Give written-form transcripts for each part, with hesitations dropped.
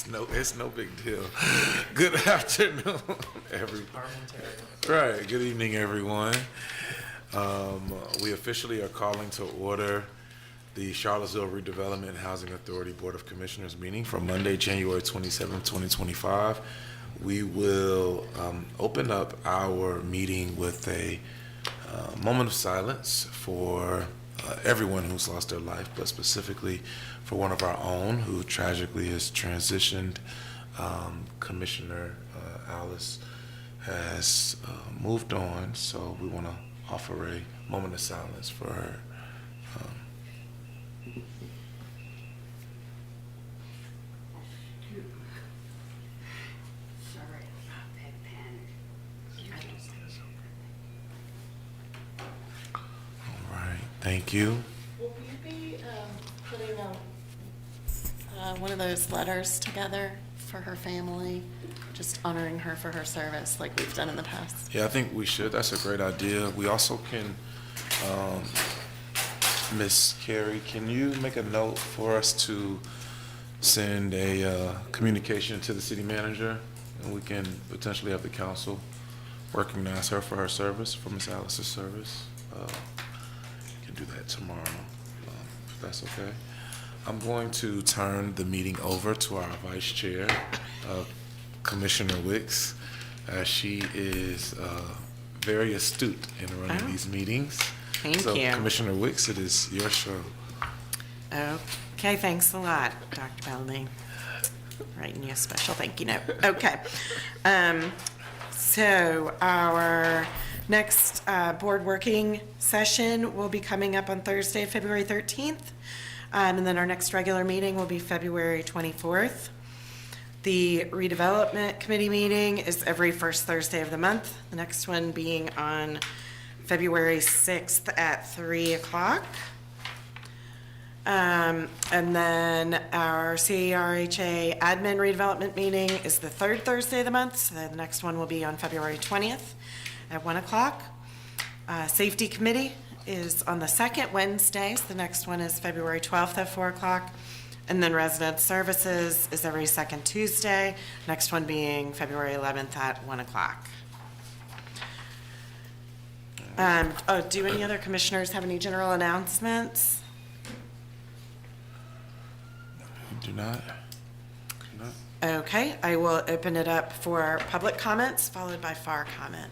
It's no big deal. Good afternoon, everyone. Right. Good evening, everyone. We officially are calling to order the Charlottesville Redevelopment Housing Authority Board of Commissioners meeting for Monday, January 27th, 2025. We will open up our meeting with a moment of silence for everyone who's lost their life, but specifically for one of our own who tragically has transitioned. Commissioner Alice has moved on, so we want to offer a moment of silence for her. Sorry about that panic. All right, thank you. Will you be putting one of those letters together for her family, just honoring her for her service like we've done in the past? Yeah, I think we should. That's a great idea. We also can, Miss Carey, can you make a note for us to send a communication to the city manager, and we can potentially have the council recognize her for her service, for Miss Alice's service. We can do that tomorrow, if that's okay. I'm going to turn the meeting over to our vice chair, Commissioner Wicks. She is very astute in running these meetings. Thank you. Commissioner Wicks, it is your show. Okay, thanks a lot, Dr. Belding. Writing you a special thank you note. Okay. So our next board working session will be coming up on Thursday, February 13th. And then our next regular meeting will be February 24th. The redevelopment committee meeting is every first Thursday of the month. The next one being on February 6th at 3 o'clock. And then our CRHA admin redevelopment meeting is the third Thursday of the month. So the next one will be on February 20th at 1 o'clock. Safety committee is on the second Wednesday. So the next one is February 12th at 4 o'clock. And then resident services is every second Tuesday. Next one being February 11th at 1 o'clock. Do any other commissioners have any general announcements? Do not. Okay, I will open it up for public comments, followed by FAR comment.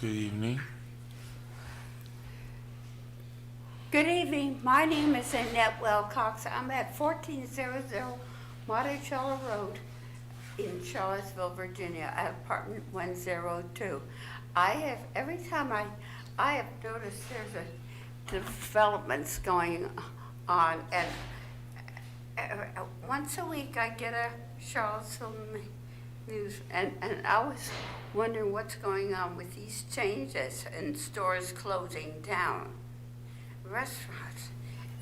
Good evening. Good evening. My name is Annette Wilcox. I'm at 1400 Monticello Road in Charlottesville, Virginia, at apartment 102. Every time I have noticed there's developments going on, and once a week I get a Charlottesville news, and I was wondering what's going on with these changes and stores closing down, restaurants,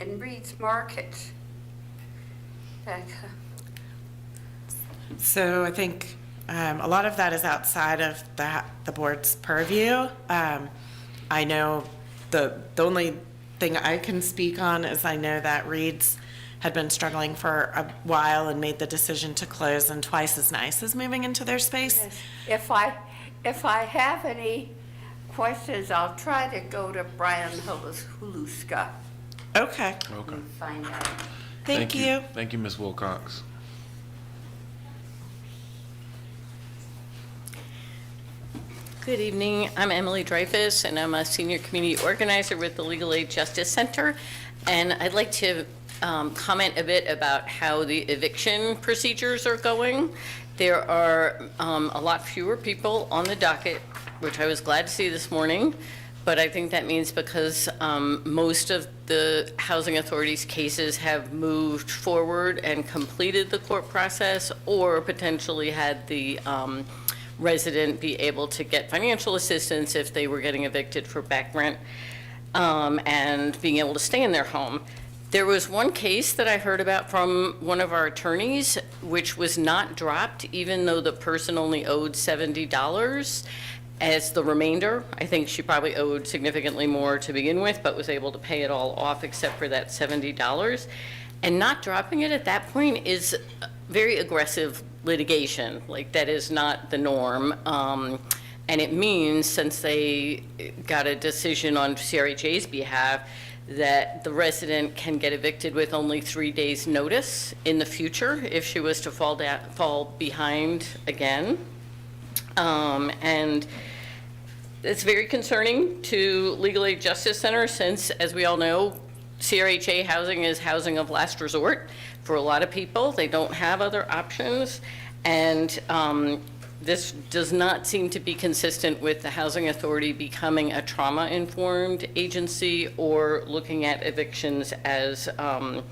and Reed's Market. So I think a lot of that is outside of the board's purview. I know the only thing I can speak on is I know that Reed's had been struggling for a while and made the decision to close, and Twice as Nice is moving into their space. Yes. If I have any questions, I'll try to go to Brian Huluska Okay. and find out. Thank you. Thank you, Ms. Wilcox. Good evening. I'm Emily Dreyfus, and I'm a senior community organizer with the Legal Aid Justice Center. And I'd like to comment a bit about how the eviction procedures are going. There are a lot fewer people on the docket, which I was glad to see this morning. But I think that means because most of the housing authority's cases have moved forward and completed the court process, or potentially had the resident be able to get financial assistance if they were getting evicted for back rent, and being able to stay in their home. There was one case that I heard about from one of our attorneys, which was not dropped, even though the person only owed $70 as the remainder. I think she probably owed significantly more to begin with, but was able to pay it all off except for that $70. And not dropping it at that point is very aggressive litigation. Like, that is not the norm. And it means, since they got a decision on CRHA's behalf, that the resident can get evicted with only 3 days' notice in the future if she was to fall behind again. And it's very concerning to Legal Aid Justice Center, since, as we all know, CRHA housing is housing of last resort for a lot of people. They don't have other options. And this does not seem to be consistent with the Housing Authority becoming a trauma-informed agency or looking at evictions as a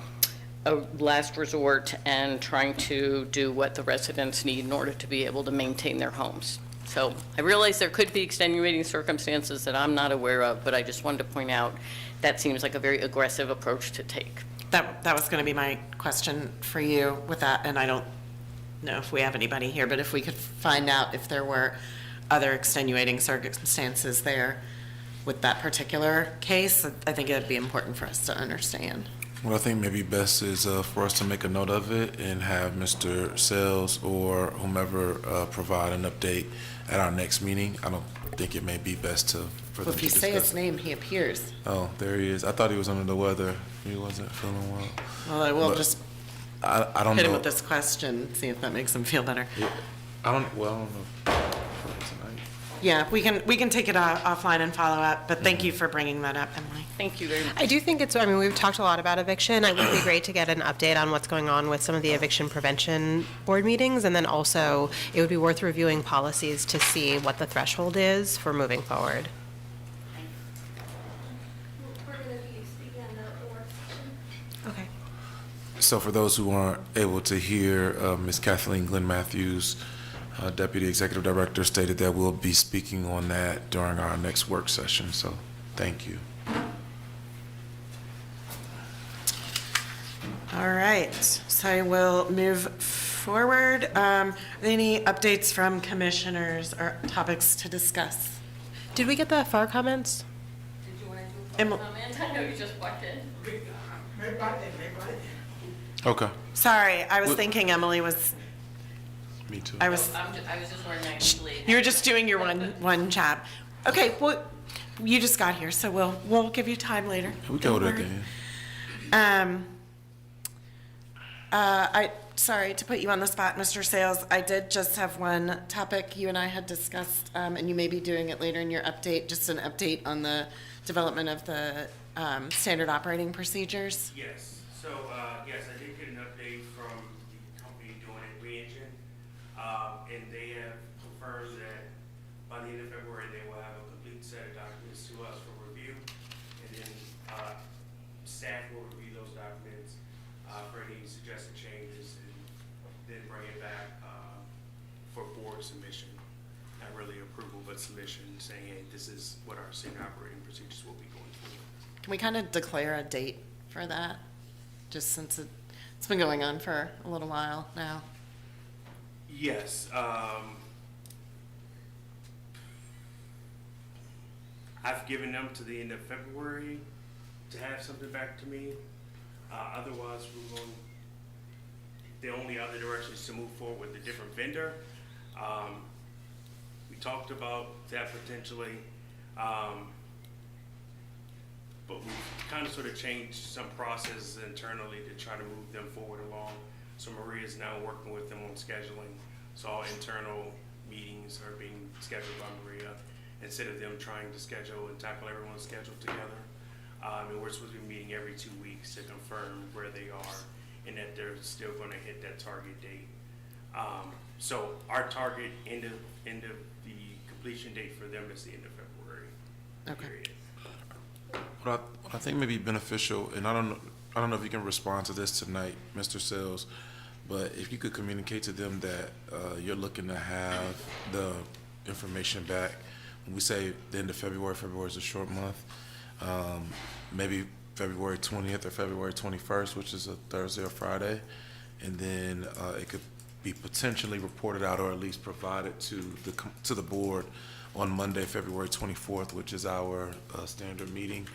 last resort and trying to do what the residents need in order to be able to maintain their homes. So I realize there could be extenuating circumstances that I'm not aware of, but I just wanted to point out that seems like a very aggressive approach to take. That was going to be my question for you with that, and I don't know if we have anybody here, but if we could find out if there were other extenuating circumstances there with that particular case, I think it would be important for us to understand. What I think maybe best is for us to make a note of it and have Mr. Sales or whomever provide an update at our next meeting. I don't think it may be best for them Well, if to you say discuss. his name, he appears. Oh, there he is. I thought he was under the weather. He wasn't feeling well. Well, I will But just I don't hit know. him with this question, see if that makes him feel better. Yeah, I don't know tonight. Yeah, we can take it offline and follow up, but thank you for bringing that up, Emily. Thank you very much. I do think we've talked a lot about eviction. It would be great to get an update on what's going on with some of the eviction prevention board meetings, and then also it would be worth reviewing policies to see what the threshold is for moving forward. We're going to be speaking on the work session. Okay. So for those who aren't able to hear, Ms. Kathleen Glenn Matthews, Deputy Executive Director, stated that we'll be speaking on that during our next work session. So thank you. All right, so we'll move forward. Are there any updates from commissioners or topics to discuss? Did we get the FAR comments? Did you want to do a Emma- comment? I know you just walked in. Okay. Sorry, I was thinking Emily was, Me too. I was, I was just wondering, actually. you were just doing your one chat. Okay, well, you just got here, so we'll give you time later. We Don't go to worry. again. Sorry to put you on the spot, Mr. Sales. I did just have one topic you and I had discussed, and you may be doing it later in your update, just an update on the development of the standard operating procedures. Yes, so, yes, I did get an update from the company doing it, Re-Engine, and they have confirmed that by the end of February, they will have a complete set of documents to us for review, and then, staff will review those documents, for any suggested changes, and then bring it back, for board submission. Not really approval, but submission, saying, hey, this is what our standard operating procedures will be going forward. Can we kind of declare a date for that? Just since it's been going on for a little while now. Yes, I've given them to the end of February to have something back to me. Otherwise, we're going, the only other direction is to move forward with a different vendor. We talked about that potentially, but we kind of sort of changed some processes internally to try to move them forward along. So Maria's now working with them on scheduling. So all internal meetings are being scheduled by Maria instead of them trying to schedule and tackle everyone's schedule together. And we're supposed to be meeting every 2 weeks to confirm where they are and that they're still going to hit that target date. So our target end of the completion date for them is the end of February. Okay. Period. What I think may be beneficial, and I don't know if you can respond to this tonight, Mr. Sales, but if you could communicate to them that you're looking to have the information back. When we say the end of February, February is a short month. Maybe February 20th or February 21st, which is a Thursday or Friday. And then it could be potentially reported out or at least provided to the board on Monday, February 24th, which is our standard meeting.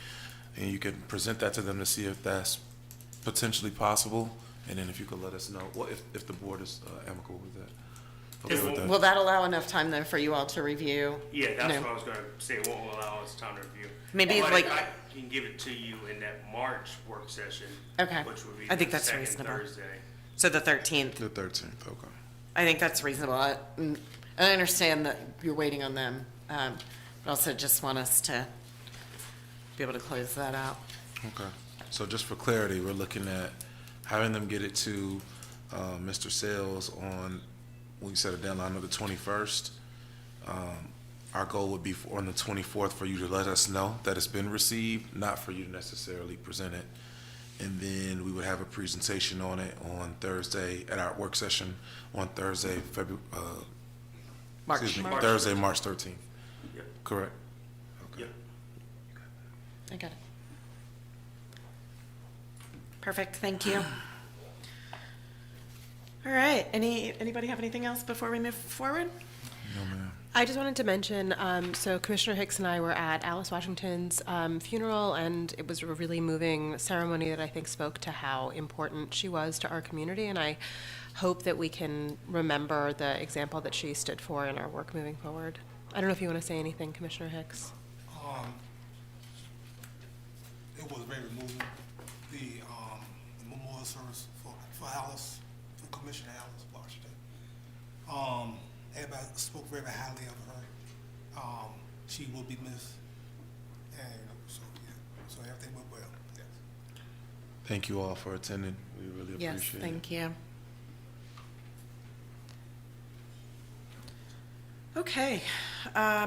And you can present that to them to see if that's potentially possible. And then if you could let us know, well, if the board is amicable with that. Okay with that. Will that allow enough time though for you all to review? Yeah, that's No. what I was gonna say, it won't allow us time to review. Maybe But like- I can give it to you in that March work session. Okay. Which would be I think the that's second reasonable. Thursday. So the 13th. The 13th, okay. I think that's reasonable. I understand that you're waiting on them, but also just want us to be able to close that out. Okay. So just for clarity, we're looking at having them get it to Mr. Sales on, we set a deadline of the 21st. Our goal would be on the 24th for you to let us know that it's been received, not for you to necessarily present it. And then we would have a presentation on it on Thursday at our work session on Thursday, March. Thursday, March 13th. Yep. Correct? Okay. Yep. I got it. Perfect, thank you. All right, anybody have anything else before we move forward? No, ma'am. I just wanted to mention, so Commissioner Hicks and I were at Alice Washington's funeral, and it was a really moving ceremony that I think spoke to how important she was to our community, and I hope that we can remember the example that she stood for in our work moving forward. I don't know if you want to say anything, Commissioner Hicks. It was very moving, the memorial service for Alice, for Commissioner Alice Washington. Everybody spoke very highly of her. She will be missed, and so yeah, so everything went well. Yes. Thank you all for attending. We really Yes, appreciate it. thank you. Okay,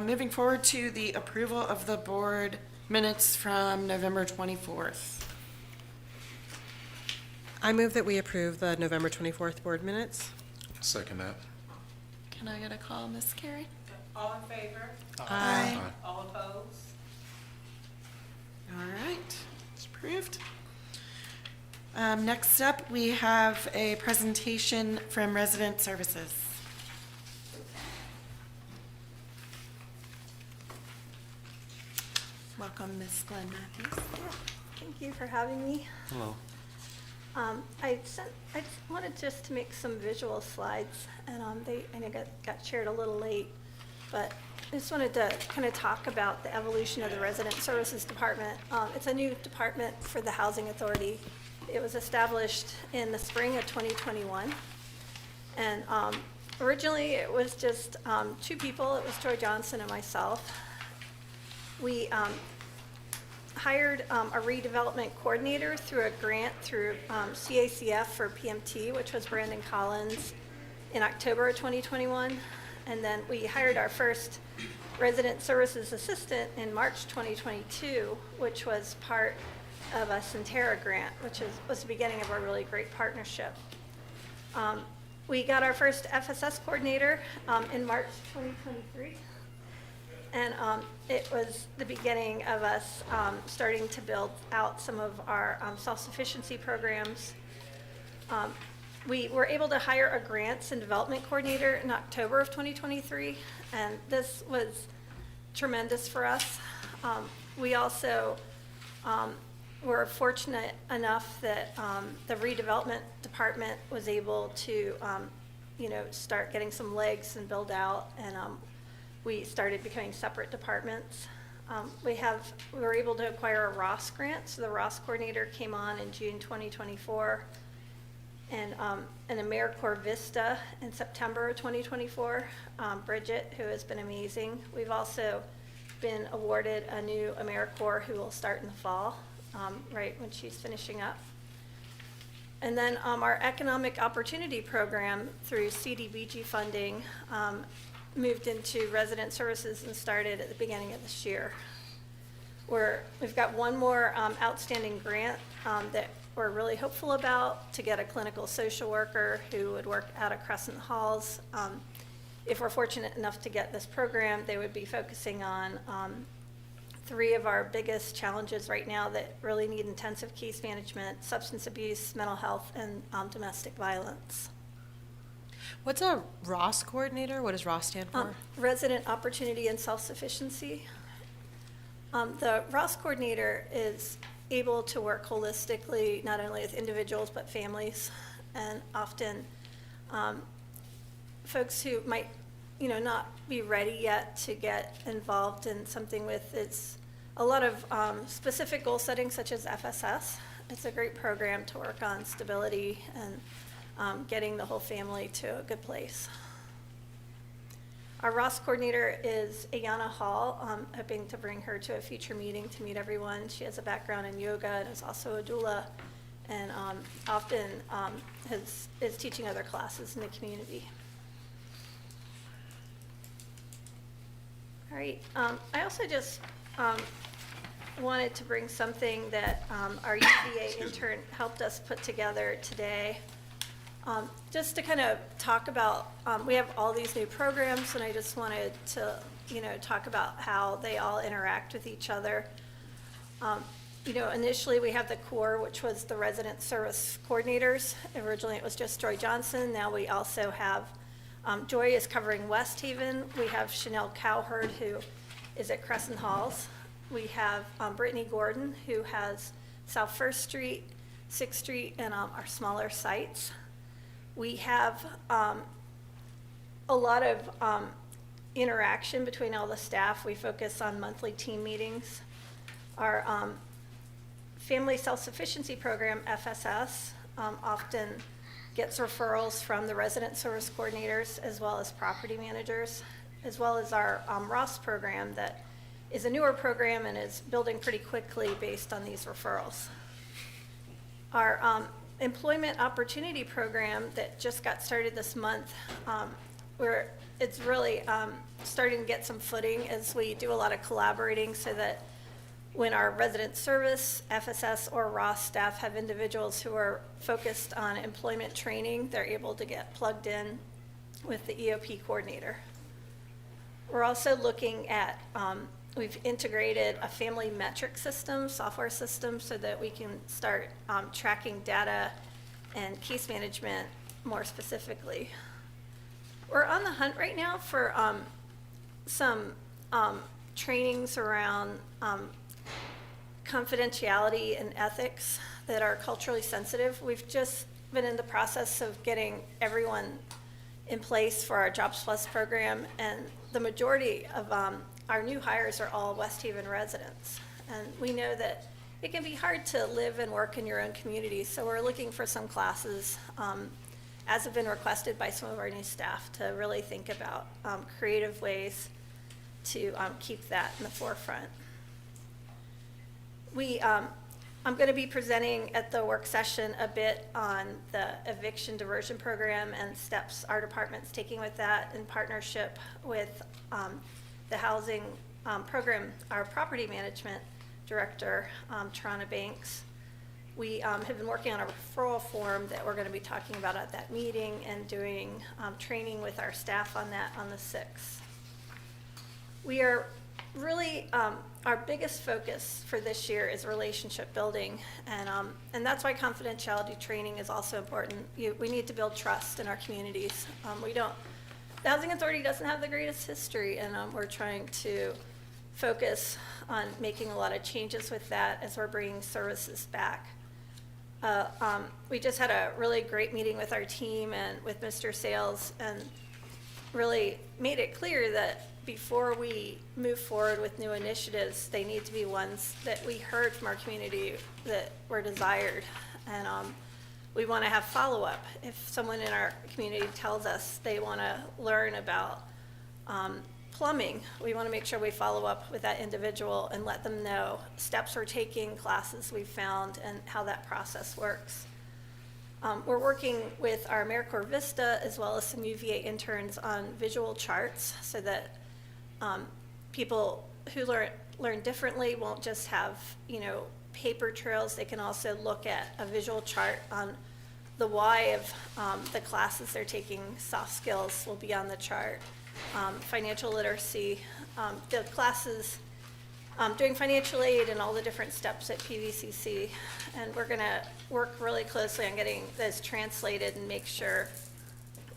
moving forward to the approval of the board minutes from November 24th. I move that we approve the November 24th board minutes. Second that. Can I get a call, Miss Carrie? All in favor? Aye. All opposed? All right, it's approved. Next up, we have a presentation from Resident Services. Welcome, Ms. Glenn Matthews. Thank you for having me. Hello. I wanted just to make some visual slides, and I know got shared a little late, but I just wanted to kind of talk about the evolution of the Resident Services Department. It's a new department for the Housing Authority. It was established in the spring of 2021, and originally it was just two people. It was Joy Johnson and myself. We hired a redevelopment coordinator through a grant through CACF for PMT, which was Brandon Collins, in October of 2021. And then we hired our first resident services assistant in March 2022, which was part of a Centera grant, which was the beginning of a really great partnership. We got our first FSS coordinator in March 2023. And it was the beginning of us starting to build out some of our self-sufficiency programs. We were able to hire a grants and development coordinator in October of 2023, and this was tremendous for us. We also were fortunate enough that the redevelopment department was able to, start getting some legs and build out, and we started becoming separate departments. We were able to acquire a Ross grant, so the Ross coordinator came on in June 2024, and an AmeriCorps Vista in September of 2024. Bridget, who has been amazing. We've also been awarded a new AmeriCorps who will start in the fall, right when she's finishing up. And then our Economic Opportunity Program through CDBG funding moved into resident services and started at the beginning of this year. We've got one more outstanding grant that we're really hopeful about, to get a clinical social worker who would work out of Crescent Halls. If we're fortunate enough to get this program, they would be focusing on three of our biggest challenges right now that really need intensive case management: substance abuse, mental health, and domestic violence. What's a ROS coordinator? What does ROS stand for? Resident Opportunity and Self-Sufficiency. The ROS coordinator is able to work holistically, not only with individuals, but families, and often folks who might, not be ready yet to get involved in something with it's a lot of specific goal setting, such as FSS. It's a great program to work on stability and getting the whole family to a good place. Our ROS coordinator is Ayana Hall. I'm hoping to bring her to a future meeting to meet everyone. She has a background in yoga and is also a doula, and often is teaching other classes in the community. All right. I also just wanted to bring something that our UVA intern helped us put together today. Just to kind of talk about, we have all these new programs, and I just wanted to, talk about how they all interact with each other. Initially we have the core, which was the resident service coordinators. Originally it was just Joy Johnson. Now we also have, Joy is covering West Haven. We have Chanel Cowherd, who is at Crescent Halls. We have Brittany Gordon, who has South First Street, 6th Street, and our smaller sites. We have a lot of interaction between all the staff. We focus on monthly team meetings. Our Family Self-Sufficiency Program, FSS, often gets referrals from the resident service coordinators as well as property managers, as well as our ROS program that is a newer program and is building pretty quickly based on these referrals. Our Employment Opportunity Program that just got started this month, where it's really starting to get some footing as we do a lot of collaborating, so that when our resident service, FSS, or ROS staff have individuals who are focused on employment training, they're able to get plugged in with the EOP coordinator. We're also looking at, we've integrated a family metric system, software system, so that we can start tracking data and case management more specifically. We're on the hunt right now for some trainings around confidentiality and ethics that are culturally sensitive. We've just been in the process of getting everyone in place for our Jobs Plus program, and the majority of our new hires are all West Haven residents. And we know that it can be hard to live and work in your own community, so we're looking for some classes, as have been requested by some of our new staff, to really think about creative ways to keep that in the forefront. I'm going to be presenting at the work session a bit on the eviction diversion program and steps our department's taking with that in partnership with the housing program, our property management director, Tarana Banks. We have been working on a referral form that we're going to be talking about at that meeting, and doing training with our staff on that on the 6th. We are really, our biggest focus for this year is relationship building, and that's why confidentiality training is also important. We need to build trust in our communities. The Housing Authority doesn't have the greatest history, and we're trying to focus on making a lot of changes with that as we're bringing services back. We just had a really great meeting with our team and with Mr. Sales, and really made it clear that before we move forward with new initiatives, they need to be ones that we heard from our community that were desired. And we want to have follow-up. If someone in our community tells us they want to learn about plumbing, we want to make sure we follow up with that individual and let them know steps we're taking, classes we've found, and how that process works. We're working with our AmeriCorps Vista as well as some UVA interns on visual charts, so that people who learn differently won't just have, paper trails. They can also look at a visual chart on the why of the classes they're taking. Soft skills will be on the chart. Financial literacy. The classes doing financial aid and all the different steps at PVCC. And we're gonna work really closely on getting this translated and make sure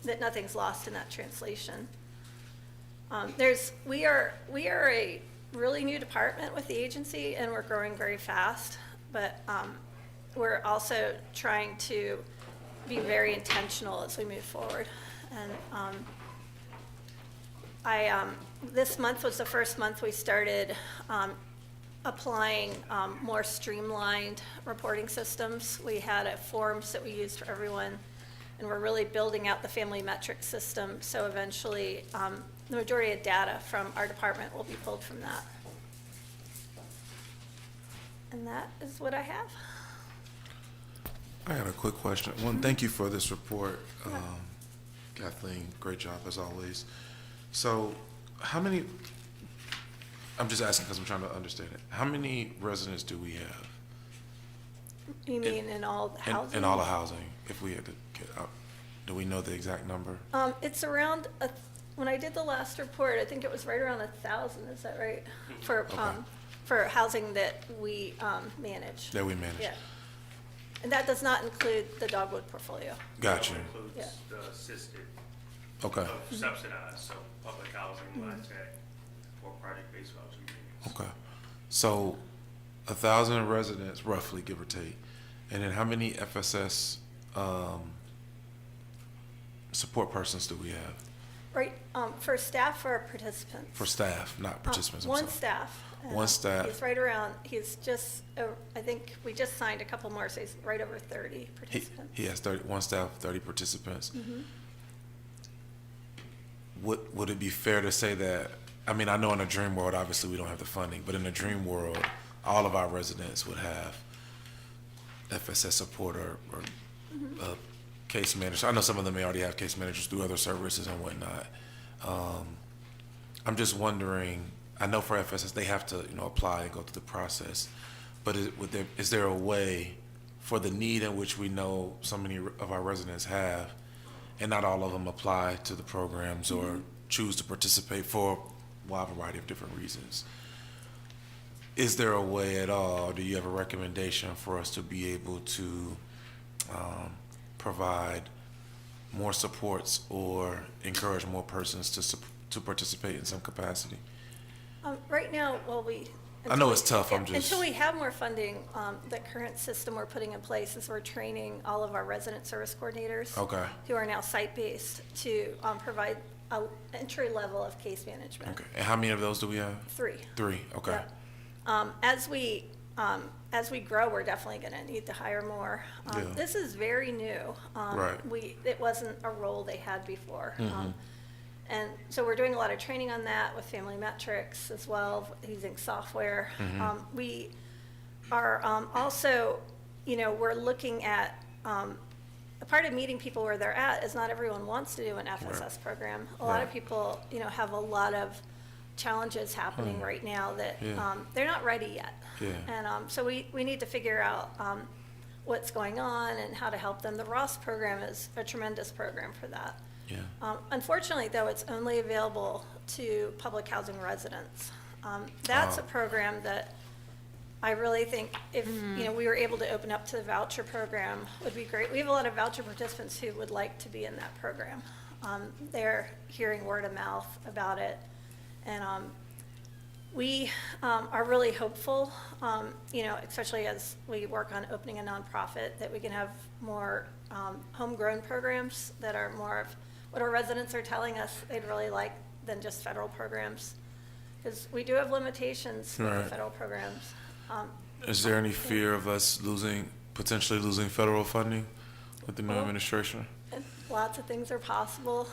that nothing's lost in that translation. We are a really new department with the agency, and we're growing very fast, but we're also trying to be very intentional as we move forward. And this month was the first month we started applying more streamlined reporting systems. We had forms that we used for everyone, and we're really building out the family metric system, so eventually the majority of data from our department will be pulled from that. And that is what I have. I had a quick question. One, thank you for this report. Kathleen, great job as always. So how many, I'm just asking because I'm trying to understand it. How many residents do we have? You mean in all the housing? In all the housing, if we had to get out, do we know the exact number? It's around, when I did the last report, I think it was right around 1,000, is that right? For housing that we manage. That we manage? Yeah. And that does not include the Dogwood portfolio. Gotcha. It includes Yeah. the assisted, Okay, subsidized, so public housing, LIHTC, or project-based housing units. okay. So 1,000 residents roughly, give or take. And then how many FSS support persons do we have? Right, for staff or participants? For staff, not participants, I'm One sorry. staff. One staff. He's right around, he's just, I think we just signed a couple more, so he's right over 30 participants. He has one staff, 30 participants. Mm-hmm. Would it be fair to say that, I mean, I know in a dream world, obviously we don't have the funding, but in a dream world, all of our residents would have FSS support or case managers. I know some of them may already have case managers through other services and whatnot. I'm just wondering, I know for FSS, they have to, apply and go through the process, but is there a way for the need in which we know so many of our residents have, and not all of them apply to the programs or choose to participate for a wide variety of different reasons? Is there a way at all, do you have a recommendation for us to be able to provide more supports or encourage more persons to participate in some capacity? Right now, I know it's tough, I'm just. Until we have more funding, the current system we're putting in place is we're training all of our resident service coordinators. Okay. Who are now site-based to provide an entry level of case management. Okay, and how many of those do we have? 3. 3, okay. Yeah. As we grow, we're definitely gonna need to hire more. Yeah. This is very new. Right. It wasn't a role they had before. And so we're doing a lot of training on that with family metrics as well, using software. We are also, we're looking at, a part of meeting people where they're at is not everyone wants to do an FSS program. A lot of people, have a lot of challenges happening right now that they're not ready yet. Yeah. And so we need to figure out what's going on and how to help them. The Ross program is a tremendous program for that. Yeah. Unfortunately, though, it's only available to public housing residents. That's a program that I really think if we were able to open up to the voucher program would be great. We have a lot of voucher participants who would like to be in that program. They're hearing word of mouth about it, and we are really hopeful, especially as we work on opening a nonprofit, that we can have more homegrown programs that are more of what our residents are telling us they'd really like than just federal programs. Because we do have limitations with the federal programs. Is there any fear of us potentially losing federal funding with the new administration? Lots of things are possible.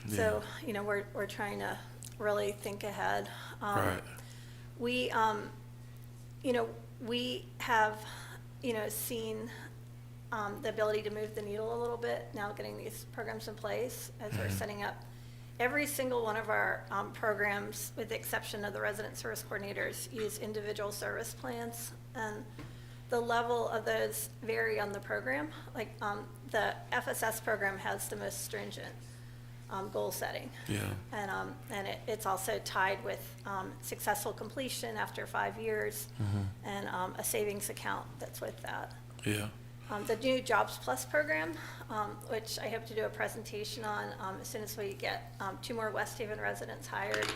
So, we're trying to really think ahead. Right. We, we have, seen the ability to move the needle a little bit now, getting these programs in place as we're setting up. Every single one of our programs, with the exception of the resident service coordinators, use individual service plans, and the level of those vary on the program. Like the FSS program has the most stringent. goal setting. Yeah. And it's also tied with successful completion after 5 years, and a savings account that's with that. Yeah. The new Jobs Plus program, which I hope to do a presentation on as soon as we get 2 more West Haven residents hired.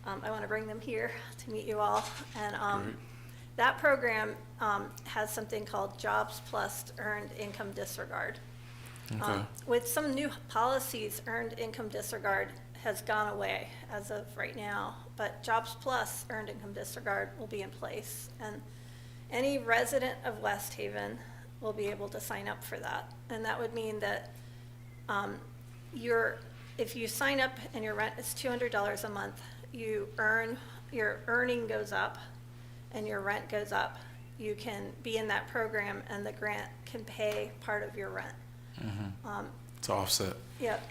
I want to bring them here to meet you all. And Great. that program has something called Jobs Plus Earned Income Disregard. Okay. With some new policies, earned income disregard has gone away as of right now, but Jobs Plus earned income disregard will be in place. And any resident of West Haven will be able to sign up for that. And that would mean that if you sign up and your rent is $200 a month, your earning goes up and your rent goes up. You can be in that program and the grant can pay part of your rent. To offset. Yep.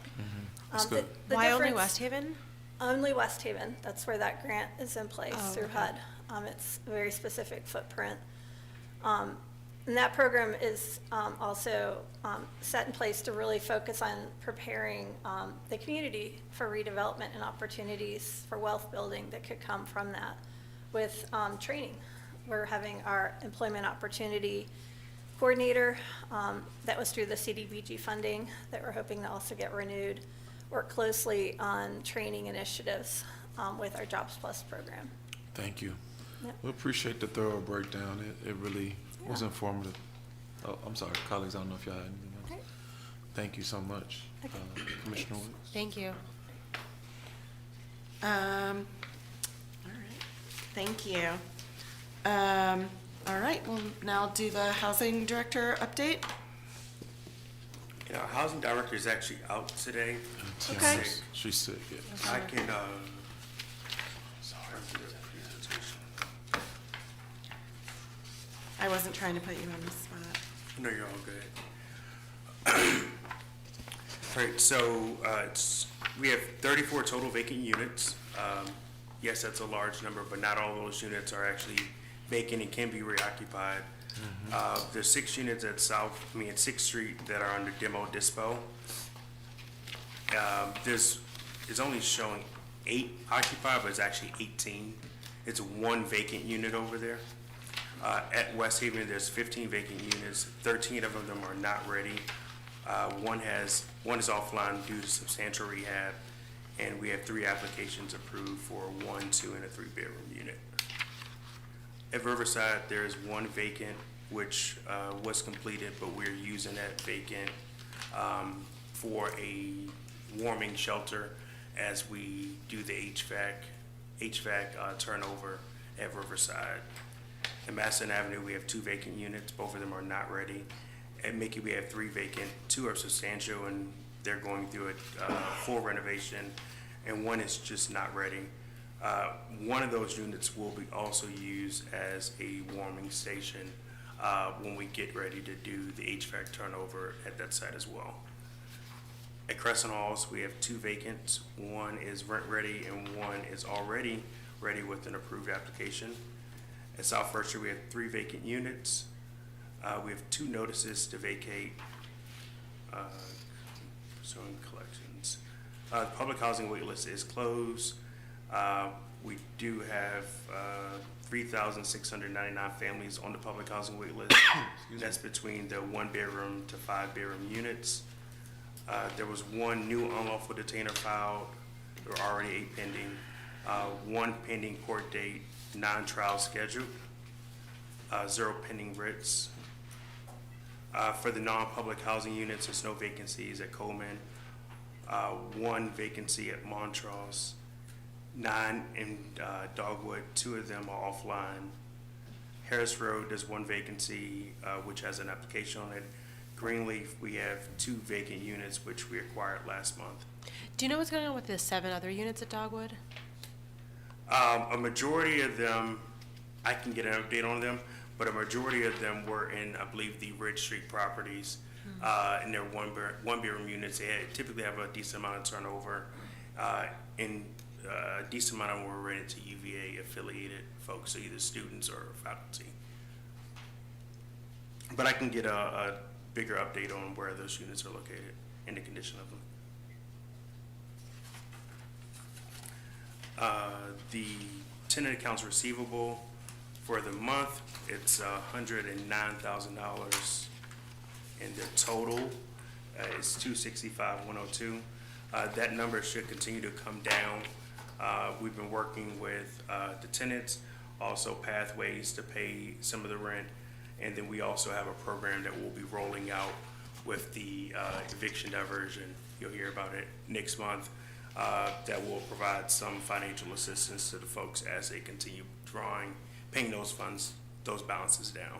That's good. The Why only difference- West Haven? Only West Haven. That's where that grant is in place Oh, through okay. HUD. It's a very specific footprint. And that program is also set in place to really focus on preparing the community for redevelopment and opportunities for wealth building that could come from that with training. We're having our employment opportunity coordinator, that was through the CDBG funding that we're hoping to also get renewed, work closely on training initiatives with our Jobs Plus program. Thank you. Yep. We appreciate the thorough breakdown. It really was informative. Oh, I'm sorry, colleagues, I don't know if y'all had anything else. Right. Thank you so much, Commissioner Wicks. Thank you. All right, thank you. All right, we'll now do the housing director update. You know, housing director is actually out today. Okay. She's sick, yeah. I can, I wasn't trying to put you on the spot. no, you're all good. Right, so, we have 34 total vacant units. Yes, that's a large number, but not all those units are actually vacant and can be reoccupied. There's 6 units at 6th Street that are under demo dispo. It's only showing 8 occupied, but it's actually 18. It's 1 vacant unit over there. At West Haven, there's 15 vacant units. 13 of them are not ready. One is offline due to substantial rehab, and we have 3 applications approved for a 1, 2, and a 3-bedroom unit. At Riverside, there is 1 vacant, which was completed, but we're using that vacant for a warming shelter as we do the HVAC turnover at Riverside. At Masson Avenue, we have 2 vacant units. Both of them are not ready. At Mickey, we have 3 vacant. 2 are substantial, and they're going through a full renovation, and 1 is just not ready. One of those units will be also used as a warming station when we get ready to do the HVAC turnover at that site as well. At Crescent Halls, we have 2 vacants. 1 is rent ready and 1 is already ready with an approved application. At South First Street, we have 3 vacant units. We have 2 notices to vacate. Pursuing collections. The public housing wait list is closed. We do have 3,699 families on the public housing wait list. That's between the 1-bedroom to 5-bedroom units. There was 1 new unlawful detainer filed. There were already 8 pending. 1 pending court date, non-trial scheduled. 0 pending writs. For the non-public housing units, there's no vacancies at Coleman. 1 vacancy at Montrose. 9 in Dogwood, 2 of them are offline. Harris Road, there's 1 vacancy, which has an application on it. Greenleaf, we have 2 vacant units, which we acquired last month. Do you know what's going on with the 7 other units at Dogwood? A majority of them, I can get an update on them, but a majority of them were in, I believe, the Ridge Street properties, and they're 1-bedroom units. They typically have a decent amount of turnover, and a decent amount of them were rented to UVA affiliated folks, so either students or faculty. But I can get a bigger update on where those units are located and the condition of them. The tenant accounts receivable for the month, it's $109,000. And the total is $265,102. That number should continue to come down. We've been working with the tenants, also pathways to pay some of the rent. And then we also have a program that we'll be rolling out with the eviction diversion. You'll hear about it next month. That will provide some financial assistance to the folks as they continue paying those funds, those balances down.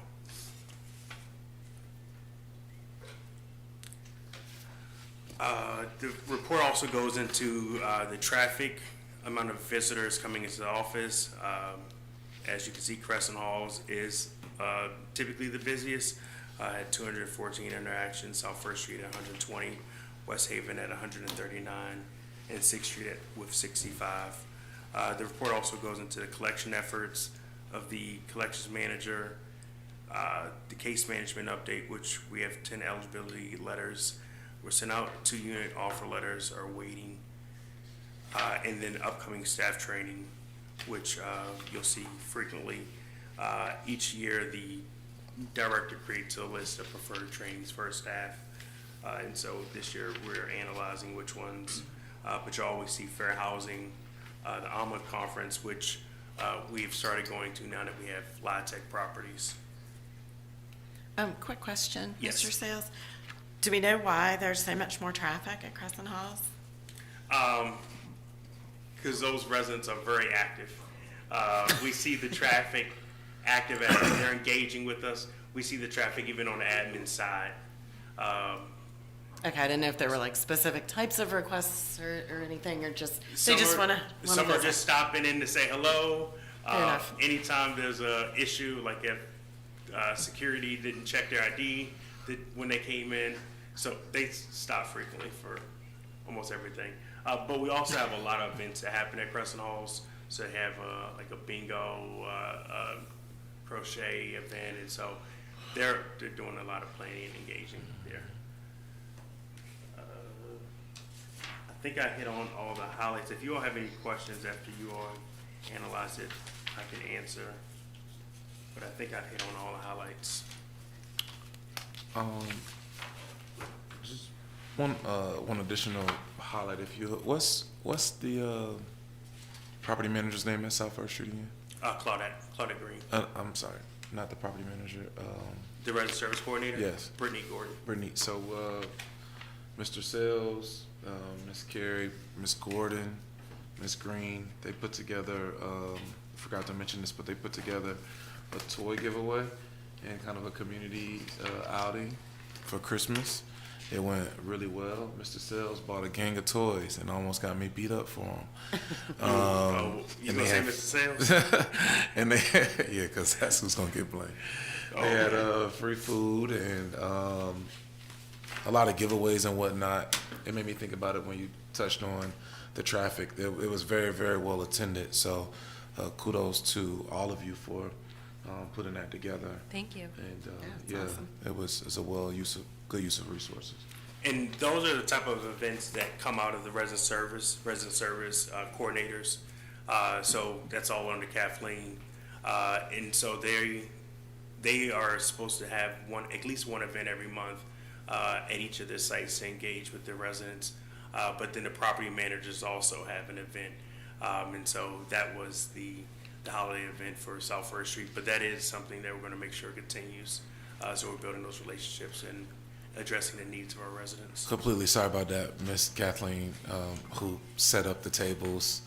The report also goes into the traffic, amount of visitors coming into the office. As you can see, Crescent Halls is typically the busiest, at 214 interactions, South First Street at 120, West Haven at 139, and 6th Street with 65. The report also goes into the collection efforts of the collections manager, the case management update, which we have 10 eligibility letters were sent out, 2 unit offer letters are waiting, and then upcoming staff training, which you'll see frequently. Each year, the director creates a list of preferred trainings for our staff, and so this year we're analyzing which ones, but you always see fair housing, the ALMA conference, which we've started going to now that we have LIHTC properties. Quick question, Yes. Mr. Sales. Do we know why there's so much more traffic at Crescent Halls? Because those residents are very active. We see the traffic active as they're engaging with us. We see the traffic even on the admin side. Okay, I didn't know if there were like specific types of requests or anything, or just, they Some just are- want to Some are visit. just stopping in to say hello. Fair enough. Anytime there's a issue, like if security didn't check their ID when they came in, so they stop frequently for almost everything. But we also have a lot of events that happen at Crescent Halls. So they have like a bingo, crochet event, and so they're doing a lot of planning and engaging there. I think I hit on all the highlights. If you all have any questions after you all analyze it, I can answer. But I think I hit on all the highlights. Just one additional highlight, if you, what's the property manager's name at South First Street again? Claudette Green, I'm sorry, not the property manager, the resident service coordinator? Yes. Brittany Gordon. Brittany. So, Mr. Sales, Ms. Carey, Ms. Gordon, Ms. Green, they put together, forgot to mention this, but they put together a toy giveaway and kind of a community outing for Christmas. It went really well. Mr. Sales bought a gang of toys and almost got me beat up for them. You gonna say Mr. Sales? And they, yeah, because that's who's gonna get blamed. They had free food and a lot of giveaways and whatnot. It made me think about it when you touched on the traffic. It was very, very well attended. So kudos to all of you for putting that together. Thank you. And Yeah, it's awesome. it's a good use of resources. And those are the type of events that come out of the resident service coordinators. So that's all under Kathleen. And so they are supposed to have at least one event every month at each of their sites to engage with their residents. But then the property managers also have an event. And so that was the holiday event for South First Street. But that is something that we're going to make sure continues. So we're building those relationships and addressing the needs of our residents. Completely sorry about that, Miss Kathleen, who set up the tables,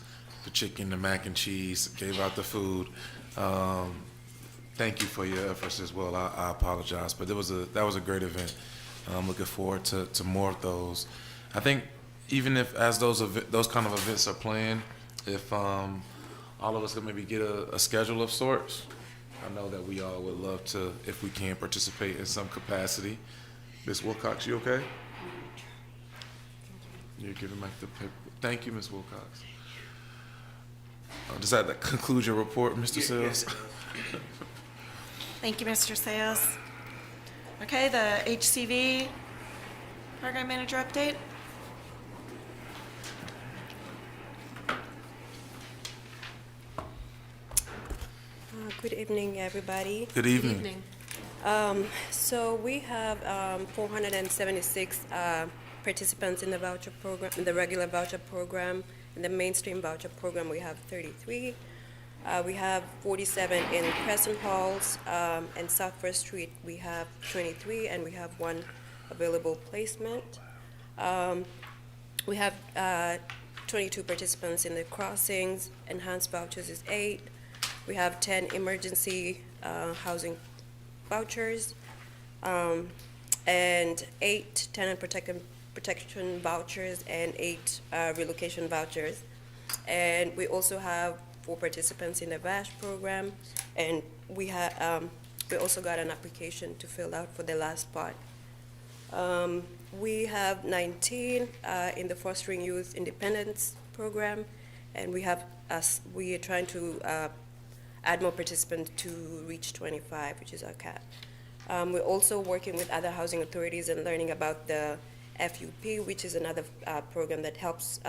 the chicken, the mac and cheese, gave out the food. Thank you for your efforts as well. I apologize, but that was a great event. I'm looking forward to more of those. I think even if as those kind of events are planned, if all of us could maybe get a schedule of sorts, I know that we all would love to, if we can, participate in some capacity. Ms. Wilcox, you okay? You're giving back the paper. Thank you, Ms. Wilcox. Does that conclude your report, Mr. Sales? Yes, it does. Thank you, Mr. Sales. Okay, the HCV program manager update. Good evening, everybody. Good evening. So we have 476 participants in the voucher program, in the regular voucher program. In the mainstream voucher program, we have 33. We have 47 in Crescent Halls, and South First Street, we have 23, and we have 1 available placement. We have 22 participants in the crossings. Enhanced vouchers is 8. We have 10 emergency housing vouchers, and 8 tenant protection vouchers, and 8 relocation vouchers. And we also have 4 participants in the VASH program, and we also got an application to fill out for the last part. We have 19 in the Fostering Youth Independence program, and we are trying to add more participants to reach 25, which is our cap. We're also working with other housing authorities and learning about the FUP, which is another program that helps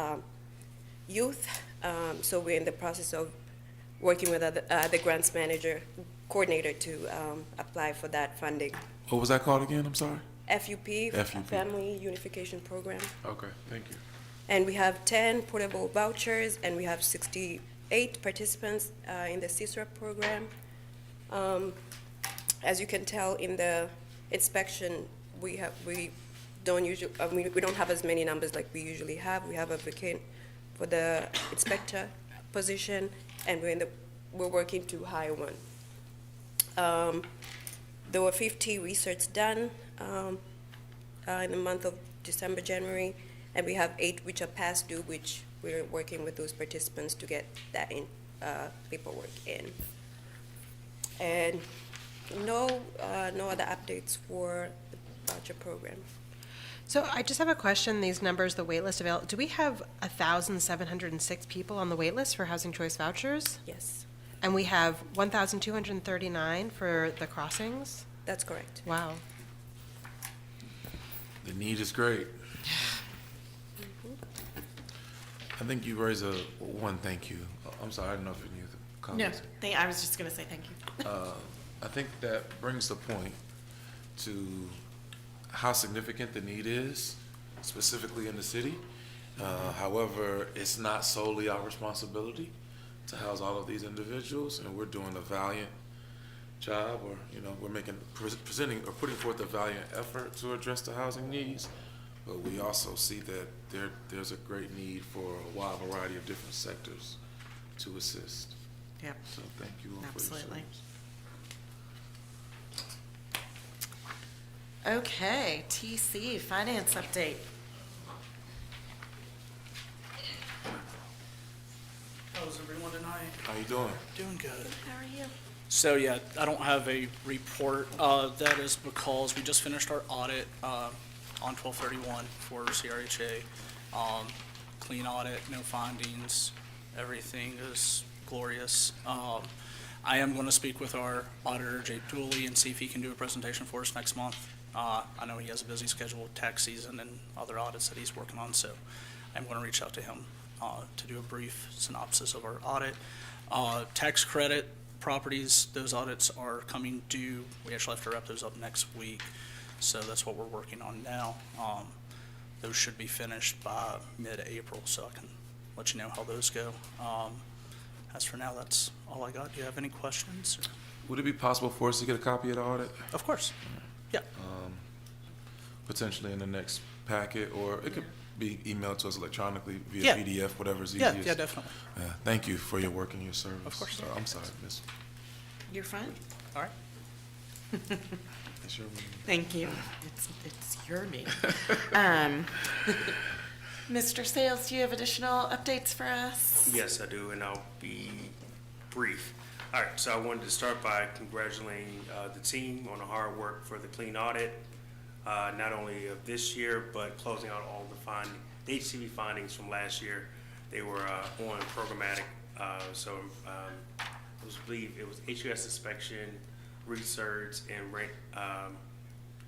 youth. So we're in the process of working with the grants coordinator to apply for that funding. What was that called again? I'm sorry. FUP, FUP. Family Unification Program. Okay, thank you. And we have 10 portable vouchers, and we have 68 participants in the CSREP program. As you can tell in the inspection, we don't have as many numbers like we usually have. We have a vacant for the inspector position, and we're working to hire one. There were 50 research done in the month of December, January, and we have 8 which are past due, which we're working with those participants to get that paperwork in. And no other updates for the voucher program. So I just have a question, these numbers, the wait list available, do we have 1,706 people on the wait list for Housing Choice vouchers? Yes, And we have 1,239 for the crossings? that's correct. Wow. The need is great. I think you raise one thank you. I'm sorry, I don't know if you need the No, comments. I was just going to say thank you. I think that brings the point to how significant the need is, specifically in the city. However, it's not solely our responsibility to house all of these individuals, and we're doing a valiant job, or we're putting forth a valiant effort to address the housing needs. But we also see that there's a great need for a wide variety of different sectors to assist. Yep, So thank you all for your absolutely. service. Okay, TC, finance update. How's everyone tonight? How you doing? Doing good. How are you? So yeah, I don't have a report. That is because we just finished our audit on 12/31 for CRHA. Clean audit, no findings. Everything is glorious. I am going to speak with our auditor, Jake Dooley, and see if he can do a presentation for us next month. I know he has a busy schedule with tax season and other audits that he's working on, so I'm going to reach out to him to do a brief synopsis of our audit. Tax credit properties, those audits are coming due. We actually have to wrap those up next week, so that's what we're working on now. Those should be finished by mid-April, so I can let you know how those go. As for now, that's all I got. Do you have any questions? Would it be possible for us to get a copy of the audit? Of course. Yeah. Potentially in the next packet, or it could be emailed to us electronically via Yeah. PDF, whatever's Yeah, easiest. yeah, definitely. Thank you for your work and your service. Of course. I'm sorry, Miss. You're fine. All right. It's your meeting. Thank you. It's your meeting. Mr. Sales, do you have additional updates for us? Yes, I do, and I'll be brief. All right, so I wanted to start by congratulating the team on the hard work for the clean audit, not only of this year, but closing out all the HCV findings from last year. They were on programmatic, so I believe it was HUS inspection, research, and rent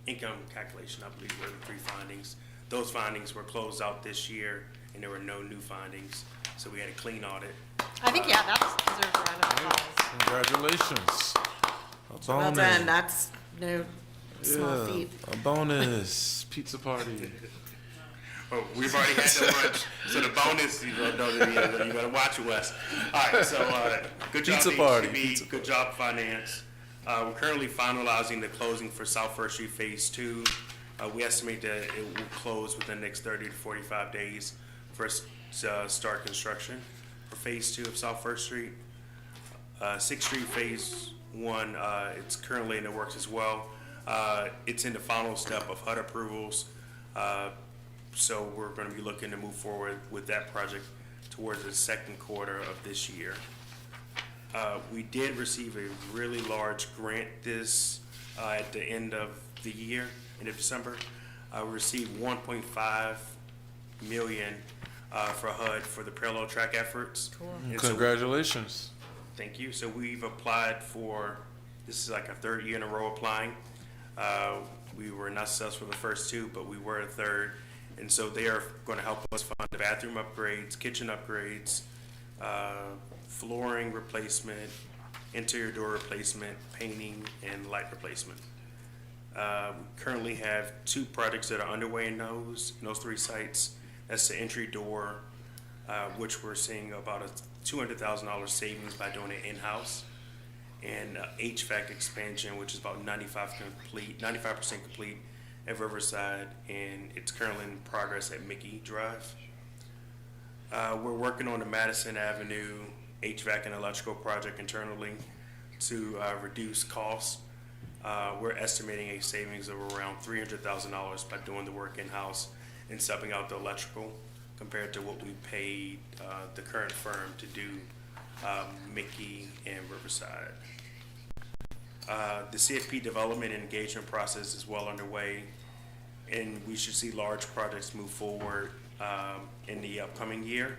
income calculation, I believe, were the 3 findings. Those findings were closed out this year, and there were no new findings, so we had a clean audit. I think, yeah, that deserves a round of applause. Congratulations. A Well bonus. done, that's no small Yeah, feat. a bonus pizza party. Oh, we've already had the lunch, so the bonus, you gotta watch it, Wes. All right, so, good job, Pizza party, HCB, pizza good job, finance. We're currently finalizing the closing for South First Street Phase 2. We estimate that it will close within the next 30 to 45 days for us to start construction for Phase 2 of South First Street. 6th Street Phase 1, it's currently in the works as well. It's in the final step of HUD approvals. So we're going to be looking to move forward with that project towards the second quarter of this year. We did receive a really large grant at the end of the year, end of December. We received 1.5 million for HUD for the parallel track efforts. And so- Congratulations. Thank you. So we've applied for, this is like a third year in a row applying. We were not successful the first two, but we were a third. And so they are going to help us fund the bathroom upgrades, kitchen upgrades, flooring replacement, interior door replacement, painting, and light replacement. We currently have 2 projects that are underway in those 3 sites. That's the entry door, which we're seeing about a $200,000 savings by doing it in-house, and HVAC expansion, which is about 95% complete at Riverside, and it's currently in progress at Mickey Drive. We're working on the Madison Avenue HVAC and electrical project internally to reduce costs. We're estimating a savings of around $300,000 by doing the work in-house and subbing out the electrical compared to what we paid the current firm to do Mickey and Riverside. The CFP development and engagement process is well underway, and we should see large projects move forward in the upcoming year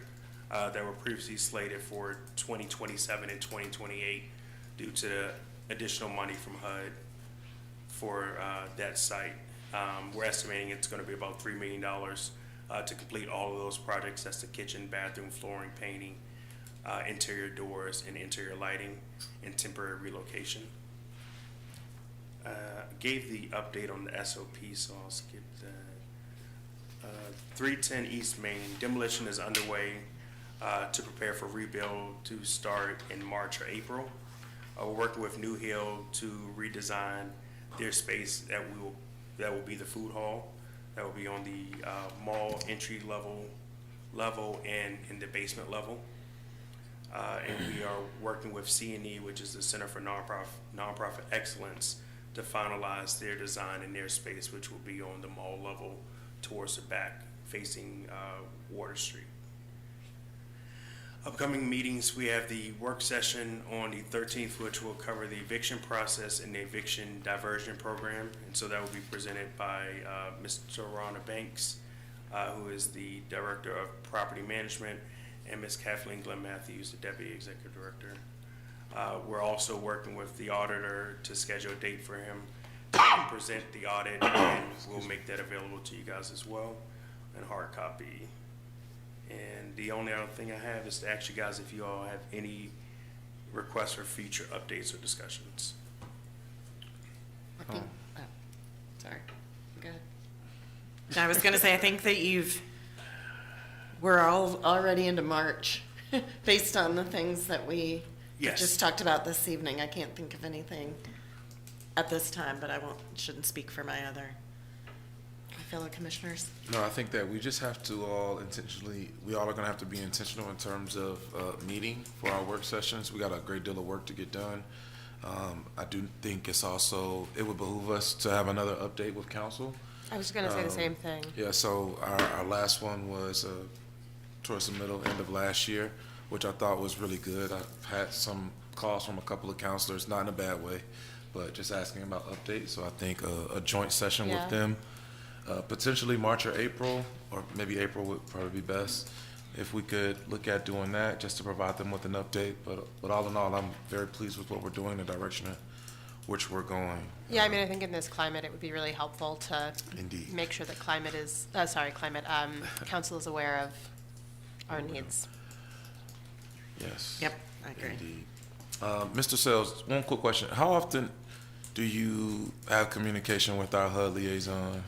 that were previously slated for 2027 and 2028 due to the additional money from HUD for that site. We're estimating it's going to be about $3 million to complete all of those projects. That's the kitchen, bathroom, flooring, painting, interior doors, and interior lighting, and temporary relocation. Gave the update on the SOP, so I'll skip that. 310 East Main, demolition is underway to prepare for rebuild to start in March or April. We're working with New Hill to redesign their space that will be the food hall. That will be on the mall entry level and in the basement level. And we are working with C&E, which is the Center for Nonprofit Excellence, to finalize their design in their space, which will be on the mall level towards the back, facing Water Street. Upcoming meetings, we have the work session on the 13th, which will cover the eviction process and the eviction diversion program. And so that will be presented by Mr. Ronna Banks, who is the Director of Property Management, and Ms. Kathleen Glenn Matthews, the Deputy Executive Director. We're also working with the auditor to schedule a date for him to present the audit, and we'll make that available to you guys as well in hard copy. And the only other thing I have is to ask you guys if you all have any requests for future updates or discussions. Sorry, go ahead. I was gonna say, I think that we're all already into March, based on the things that we Yes. just talked about this evening. I can't think of anything at this time, but shouldn't speak for my fellow commissioners. No, I think that we just have to we all are gonna have to be intentional in terms of meeting for our work sessions. We got a great deal of work to get done. I do think it would behoove us to have another update with council. I was gonna say the same thing. Yeah, so our last one was towards the end of last year, which I thought was really good. I've had some calls from a couple of counselors, not in a bad way, but just asking about updates. So I think a joint session Yeah. with them, potentially March or April, or maybe April would probably be best, if we could look at doing that, just to provide them with an update. But all in all, I'm very pleased with what we're doing, the direction in which we're going. Yeah, I mean, I think in this climate, it would be really helpful to Indeed. make sure that council is aware of our needs. Yes. Yep, I agree. Indeed. Mr. Sells, one quick question. How often do you have communication with our HUD liaison?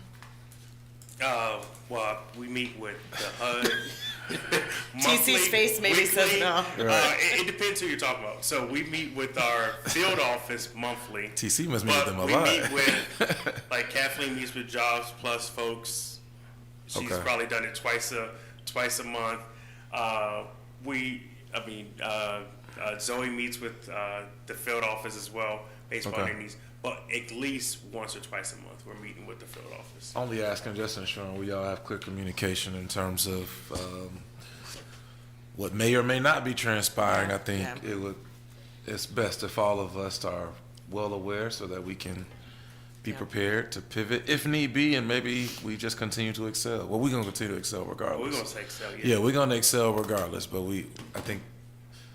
Well, we meet with the HUD. TC's face maybe says weekly. no. It depends who you're talking about. So we meet with our field office monthly. TC must meet with them a we lot. meet with, like Kathleen meets with Jobs Plus folks. She's Okay. probably done it twice a month. Zoe meets with the field office as well, based on Okay. their needs. But at least once or twice a month, we're meeting with the field office. Only asking, just ensuring we all have clear communication in terms of what may or may not be transpiring. I think Yeah. it's best if all of us are well aware so that we can be prepared to pivot if need be, and maybe we just continue to excel. Well, we're gonna continue to excel regardless. We're gonna say excel, Yeah, we're gonna excel regardless, but I think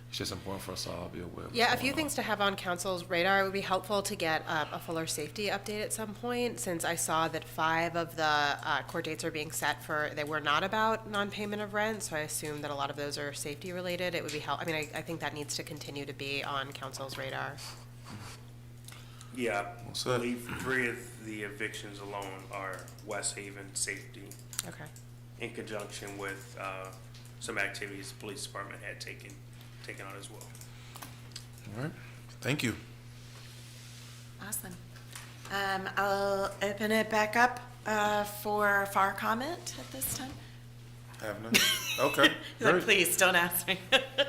it's just important for us to all be aware. of Yeah, a what's few going things to have on council's radar. It would be helpful to get a fuller safety update at some point, since I saw that 5 of the court dates are being set they were not about non-payment of rent, so I assume that a lot of those are safety related. It would be I think that needs to continue to be on council's radar. Yeah, I said. believe 3 of the evictions alone are West Haven safety, Okay. in conjunction with some activities the police department had taken on as well. All right, thank you. Awesome. I'll open it back up for FAR comment at this time. Have none? Okay, Like, great. please, don't ask me.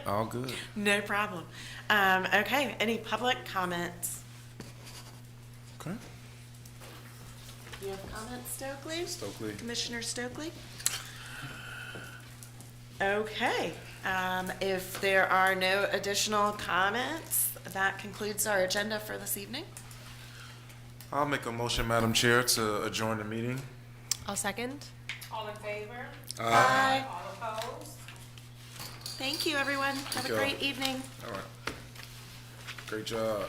All good. No problem. Okay, any public comments? Okay. You have comments, Stokely? Stokely. Commissioner Stokely? Okay, if there are no additional comments, that concludes our agenda for this evening. I'll make a motion, Madam Chair, to adjourn the meeting. I'll second. All in favor? Bye. All opposed? Thank you, everyone. Have a you all. great evening. All right. Great job.